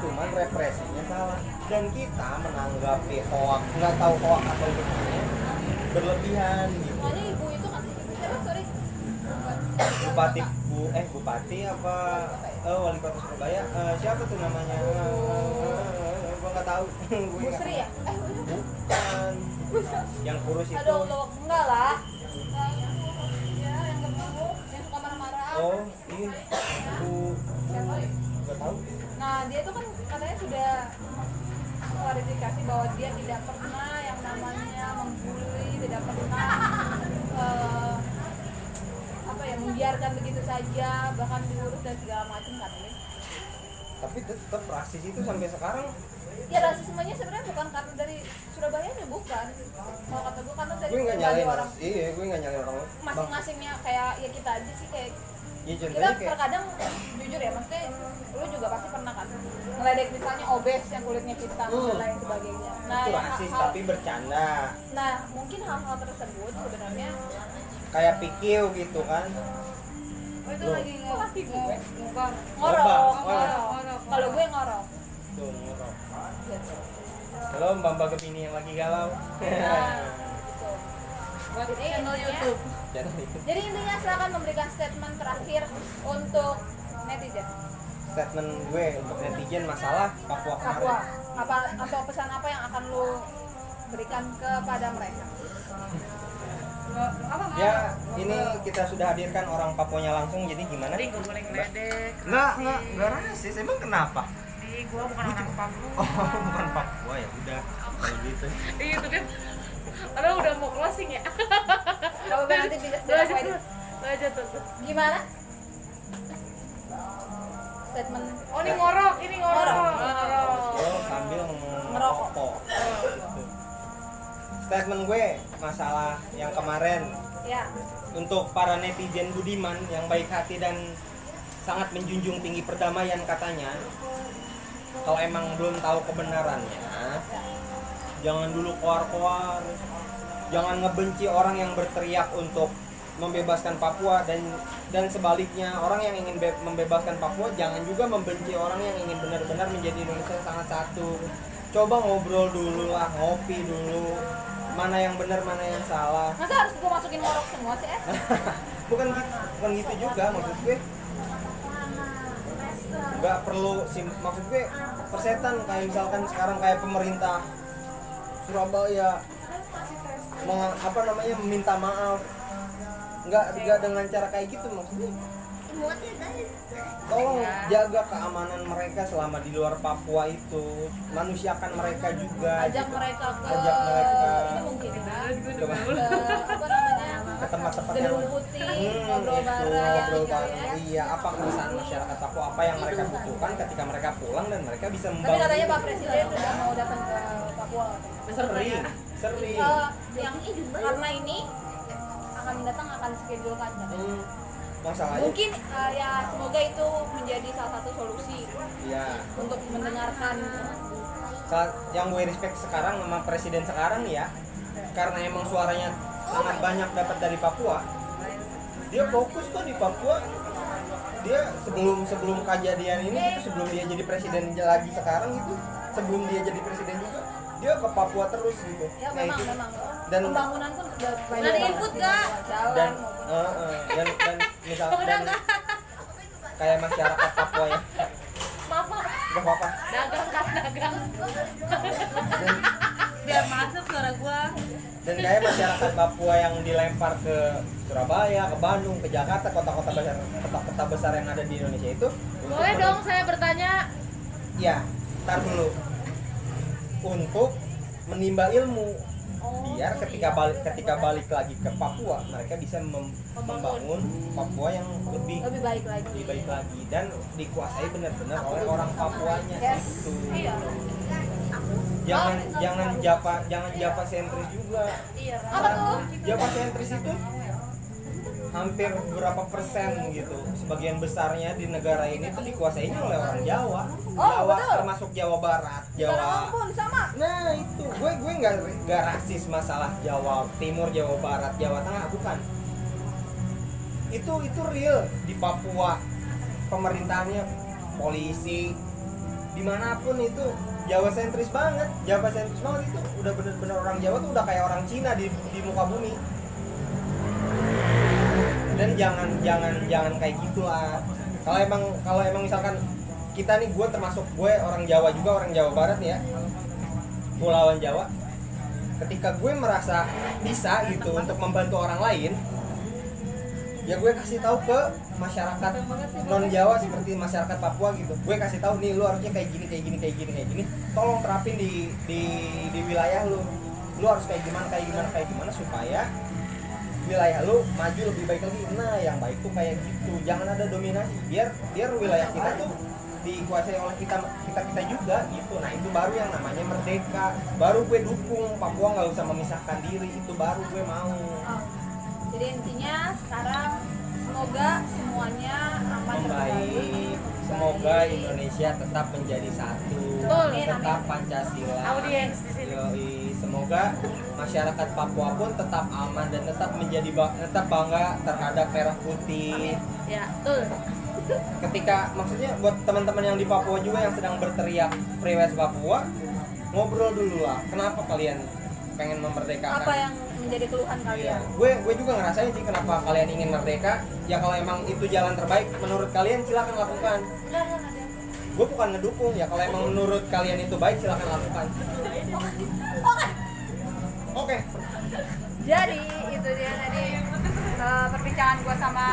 S2: cuman represinya salah. Dan kita menanggapi hoak, nggak tahu hoak atau gimana, berlebihan gitu.
S1: Soalnya ibu itu kan sorry.
S2: Bupati apa wali kota Surabaya, siapa tuh namanya? Gua nggak tahu.
S1: Bu Sri ya?
S2: Bukan. Yang kurus itu.
S1: Aduh, lo enggak lah. Ya, yang gemuk, yang suka marah-marah.
S2: Oh, iya.
S1: Siapa?
S2: Nggak tahu.
S1: Nah, dia tuh kan katanya sudah klarifikasi bahwa dia tidak pernah yang namanya membuli, tidak pernah membiarkan begitu saja, bahkan diurus dan segala macam katanya.
S2: Tapi tetap rasis itu sampai sekarang.
S1: Ya rasismenya sebenarnya bukan karena dari Surabaya nya, bukan. Kalau kata gue karena dari
S2: Gue nggak
S1: pribadi
S2: nyalain
S1: orang
S2: gue nggak nyalain orang.
S1: masing-masingnya, kayak ya kita aja sih kayak
S2: Ya
S1: kita
S2: contohnya kayak
S1: terkadang jujur ya, maksudnya lu juga pasti pernah kan ngeledek misalnya obes yang kulitnya hitam dan lain sebagainya. Nah,
S2: itu
S1: yang
S2: rasis
S1: hal-hal-
S2: tapi bercanda.
S1: nah mungkin hal-hal tersebut sebenarnya
S2: Kayak pikiu gitu kan.
S1: itu
S2: Loh.
S1: lagi ngorok.
S2: Ngorok.
S1: Kalau gue ngorok.
S2: Tuh, ngorok.
S1: Gitu.
S2: Halo Mbak Gemini yang lagi galau.
S1: Nah, gitu. Buat channel YouTube.
S2: Channel itu.
S1: Jadi intinya silakan memberikan statement terakhir untuk netizen
S2: Statement gue untuk netizen masalah Papua
S1: Papua.
S2: kemarin.
S1: Apa atau pesan apa yang akan lu berikan kepada mereka?
S2: Ya, ini kita sudah hadirkan orang Papuanya langsung, jadi gimana?
S6: Gue boleh ngeledek.
S2: Enggak rasis, emang kenapa?
S6: Di gua bukan orang Papua.
S2: Oh, bukan Papua ya, udah kayak gitu.
S6: Itu kan. Padahal udah mau closing ya.
S1: Coba nanti bisa
S6: Lanjut tuh.
S1: gimana? Statement.
S6: Oh, ini ngorok, ini ngorok.
S2: Oh, sambil ngerokok. Gitu. Statement gue masalah yang kemarin
S1: Ya.
S2: untuk para netizen budiman yang baik hati dan sangat menjunjung tinggi perdamaian katanya, kalau emang belum tahu kebenarannya, jangan dulu koar-koar, jangan ngebenci orang yang berteriak untuk membebaskan Papua, dan sebaliknya orang yang ingin membebaskan Papua jangan juga membenci orang yang ingin benar-benar menjadi Indonesia sangat satu. Coba ngobrol dulu lah, ngopi dulu, mana yang benar mana yang salah.
S1: Masa harus gue masukin ngorok semua sih?
S2: bukan gitu juga, maksud gue nggak perlu maksud gue persetan. Kayak misalkan sekarang kayak pemerintah Surabaya meminta maaf, nggak dengan cara kayak gitu. Maksudnya tolong jaga keamanan mereka selama di luar Papua itu, manusiakan mereka juga,
S1: Ajak
S2: gitu.
S1: mereka ke
S2: Ajak mereka
S1: ini mungkin
S2: Coba.
S1: apa namanya,
S2: ke tempat-tempat yang
S1: gedung putih, ngobrol
S2: gitu,
S1: bareng
S2: ngobrol
S1: gitu
S2: bareng.
S1: ya.
S2: Iya, apa keresahan masyarakat Papua, apa yang mereka butuhkan ketika mereka pulang, dan mereka bisa
S1: Tapi
S2: membangun.
S1: katanya Pak Presiden udah mau datang ke Papua katanya.
S2: sering
S1: Yang karena ini akan mendatang akan schedule kan katanya.
S2: masalahnya
S1: Mungkin ya semoga itu menjadi salah salah satu solusi
S2: Iya.
S1: untuk mendengarkan.
S2: Yang gue respect sekarang sama presiden sekarang nih ya, karena emang suaranya sangat banyak dapat dari Papua. Dia fokus kok di Papua. Dia sebelum kejadian ini gitu, sebelum dia jadi presiden lagi sekarang itu, sebelum dia jadi presiden juga, dia ke Papua terus gitu.
S1: Ya
S2: Nah,
S1: memang
S2: itu.
S1: memang.
S2: Dan
S1: Pembangunan pun udah banyak
S4: Ada
S1: banget.
S4: input nggak?
S1: Jalan.
S2: dan dan misal dan kayak masyarakat Papua ya,
S6: Mama,
S2: nggak apa-apa.
S6: dagang kan dagang.
S2: Dan,
S4: Biar masuk suara gua.
S2: dan kayak masyarakat Papua yang dilempar ke Surabaya, ke Bandung, ke Jakarta, kota-kota besar yang ada di Indonesia itu
S6: Boleh dong saya bertanya.
S2: ya, tar dulu, untuk menimba ilmu biar ketika balik lagi ke Papua mereka bisa membangun Papua yang lebih
S1: Lebih baik lagi.
S2: dan dikuasai benar-benar oleh orang Papuanya.
S1: Yes.
S2: Itu
S6: Iya.
S2: jangan Java sentris juga.
S6: Iya.
S1: Apa tuh?
S2: Java sentris itu hampir berapa persen gitu, sebagian besarnya di negara ini tuh dikuasainya oleh orang Jawa.
S1: Oh,
S2: Jawa
S1: betul.
S2: termasuk Jawa Barat,
S1: Sekarang
S2: Jawa.
S1: pun sama.
S2: Nah itu gue nggak rasis masalah Jawa Timur, Jawa Barat, Jawa Tengah, bukan. Itu real di Papua, pemerintahannya, polisi, dimanapun itu Jawa sentris banget itu udah bener-bener orang Jawa tuh udah kayak orang Cina di muka bumi. Dan jangan kayak gitulah. Kalau emang misalkan kita nih, gue orang Jawa juga, orang Jawa Barat ya, Pulauan Jawa. Ketika gue merasa bisa gitu untuk membantu orang lain, ya gue kasih tahu ke masyarakat non Jawa seperti masyarakat Papua gitu. Gue kasih tahu nih, lu harusnya kayak gini. Tolong terapin di wilayah lu. Lu harus kayak gimana supaya wilayah lu maju lebih baik lagi. Nah, yang baik tuh kayak gitu. Jangan ada dominasi. Biar wilayah kita tuh dikuasai oleh kita juga gitu. Nah, itu baru yang namanya merdeka. Baru gue dukung Papua nggak usah memisahkan diri. Itu baru gue mau.
S1: Oh. Jadi intinya sekarang semoga semuanya aman
S2: Membaik. Semoga Indonesia tetap menjadi satu.
S6: Betul.
S2: Tetap Pancasila.
S6: Audiens di sini.
S2: Yoi. Semoga masyarakat Papua pun tetap aman dan tetap bangga terhadap merah putih.
S6: Ya, betul.
S2: Ketika maksudnya buat teman-teman yang di Papua juga yang sedang berteriak Free West Papua, ngobrol dulu lah. Kenapa kalian pengen memerdekakan?
S1: Apa yang menjadi keluhan
S2: Iya,
S1: kalian?
S2: gue juga ngerasain sih kenapa kalian ingin merdeka. Ya kalau emang itu jalan terbaik menurut kalian, silakan lakukan. Gue bukan ngedukung ya, kalau emang menurut kalian itu baik silakan lakukan. Oke.
S1: Jadi itu dia tadi perbincangan gua sama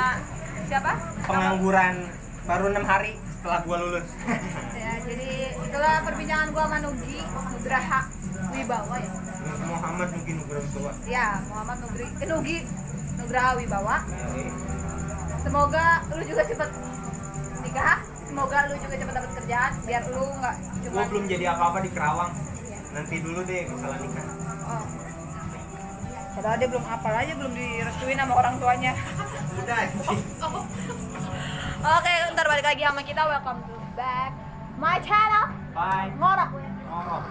S1: siapa?
S2: Pengangguran baru 6 hari setelah gue lulus.
S1: Ya, jadi itulah perbincangan gua sama Nugraha Wibawa ya.
S2: Muhammad mungkin Nugraha tua.
S1: Ya, Muhammad Nugraha Wibawa. Semoga lu juga cepet nikah. Semoga lu juga cepet dapat kerjaan biar lu nggak cuma.
S2: Gue belum jadi apa-apa di Kerawang. Nanti dulu deh misalnya nikah.
S1: Oh. Padahal dia belum apal aja, belum direstuin sama orang tuanya.
S2: Udah sih.
S1: Oke, ntar balik lagi sama kita. Welcome to back my channel.
S2: Bye.
S1: Ngorok.
S2: Ngorok.